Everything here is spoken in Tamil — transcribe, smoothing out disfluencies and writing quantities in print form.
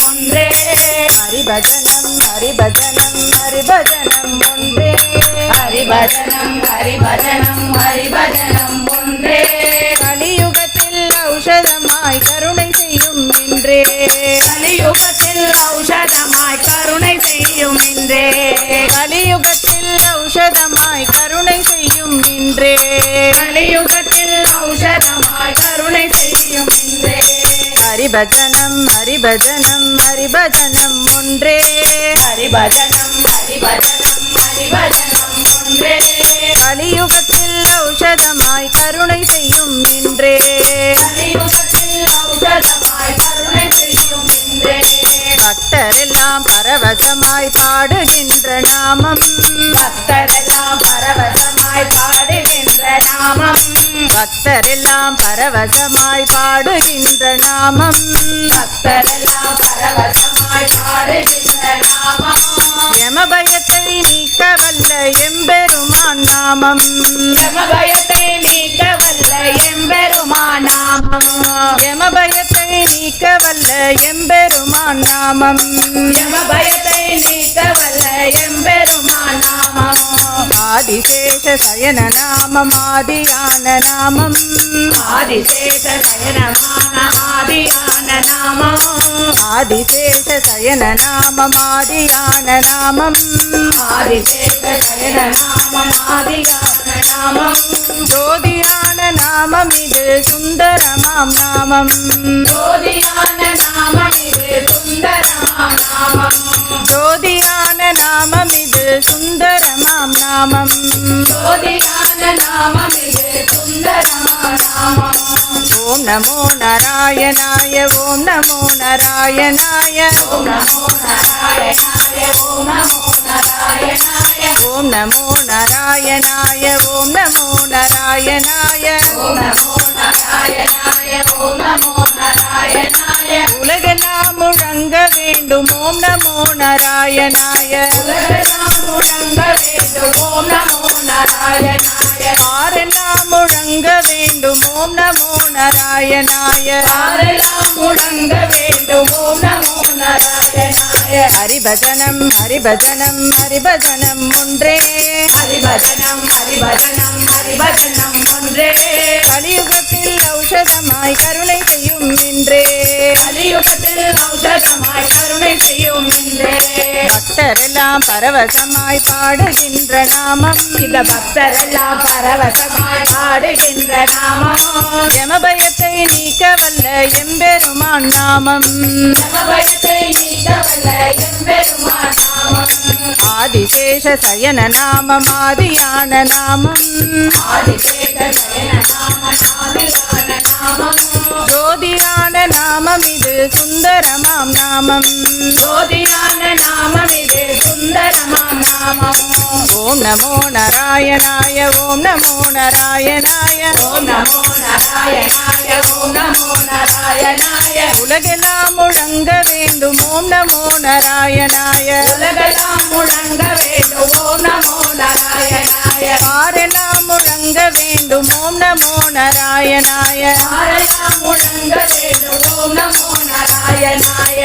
ஒன்றே. ஹரிபஜனம் ஹரிபஜனம் ஹரிபஜனம் ஒன்றே. ஹரிபஜனம் ஹரிபஜனம் ஹரிபஜனம் ஒன்றே. கலியுகத்தில் ஔஷதமாய் கருணை செய்யும் இன்றே. கலியுகத்தில் ஔஷதமாய் கருணை செய்யும் இன்றே. கலியுகத்தில் ஔஷதமாய் கருணை செய்யும் இன்றே. கலியுகத்தில் ஔஷதமாய் கருணை செய்யும் இன்றே. ஹரிபஜனம் ஹரிபஜனம் ஹரிபஜனம் ஒன்றே. ஹரிபஜனம் ஹரிபஜனம் ஹரிபஜனம் ஒன்றே. கலியுகத்தில் ஔஷதமாய் கருணை செய்யும் இன்றே. கலியுகத்தில் ஔஷதமாய் கருணை செய்யும் இன்றே. பக்தரெல்லாம் பரவசமாய் பாடுகின்ற நாமம். பக்தரெல்லாம் பரவசமாய் பாடுகின்ற நாமம். பக்தரெல்லாம் பரவசமாய் பாடுகின்ற நாமம். பக்தரெல்லாம் பரவசமாய் பாடுகின்ற நாமம். யமபயத்தை நீக்க வல்ல எம்பெருமான் நாமம். யமபயத்தை நீக்க வல்ல எம்பெருமான் நாமம். யமபயத்தை நீக்க வல்ல எம்பெருமான் நாமம். யமபயத்தை நீக்க வல்ல எம்பெருமான் நாமம். ஆதிசேஷ சயன நாமம் ஆதியான நாமம். ஆதிசேஷ சயனமான ஆதியான நாமம். ஆதிசேஷ சயன நாமம் ஆதியான நாமம். ஆதிசேஷ சயன நாமம் ஆதியான நாமம். ஜோதியான நாமம் இது சுந்தரமாம் நாமம். ஜோதியான நாமம் இது சுந்தரமாம் நாமம். ஜோதியான நாமம் இது சுந்தரமாம் நாமம். ஜோதியான நாமம் இது சுந்தரமாம் நாமம். ஓம் நமோ நாராயணாய ஓம் நமோ நாராயணாய. ஓம் நமோ நாராயணாய ஓம் நமோ நாராயணாய. ஓம் நமோ நாராயணாய ஓம் நமோ நாராயணாய. ஓம் நமோ நாராயணாய ஓம் நமோ நாராயணாய. உலகெல்லாம் முழங்க வேண்டும் ஓம் நமோ நாராயணாய. உலகெல்லாம் முழங்க வேண்டும் ஓம் நமோ நாராயணாய. ஆரெல்லாம் முழங்க வேண்டும் ஓம் நமோ நாராயணாய. ஆரெல்லாம் முழங்க வேண்டும் ஓம் நமோ நாராயணாய. ஹரிபஜனம் ஹரிபஜனம் ஹரிபஜனம் ஒன்றே. ஹரிபஜனம் ஹரிபஜனம் ஹரிபஜனம் ஒன்றே. கலியுகத்தில் ஔஷதமாய் கருணை செய்யும் இன்றே. கலியுகத்தில் ஔஷதமாய் கருணை செய்யும் இன்றே. பக்தரெல்லாம் பரவசமாய் பாடுகின்ற நாமம். இந்த பக்தரெல்லாம் பரவசமாய் பாடுகின்ற நாமம். யமபயத்தை நீக்க வல்ல எம்பெருமான் நாமம். யமபயத்தை நீக்க வல்ல எம்பெருமான் நாமம். ஆதிசேஷ சயன நாமம் ஆதியான நாமம். ஆதிசேஷ சயன நாமம் ஆதியான நாமம். ஜோதியான நாமம் இது சுந்தரமாம் நாமம். ஜோதியான நாமம் இது சுந்தரமாம் நாமம். ஓம் நமோ நாராயணாய ஓம் நமோ நாராயணாய. ஓம் நமோ நாராயணாய ஓம் நமோ நாராயணாய. உலகெல்லாம் முழங்க வேண்டும் ஓம் நமோ நாராயணாய. உலகெல்லாம் முழங்க வேண்டும் ஓம் நமோ நாராயணாய. ஆரெல்லாம் முழங்க வேண்டும் ஓம் நமோ நாராயணாய. ஆரெல்லாம் முழங்க வேண்டும் ஓம் நமோ நாராயணாய.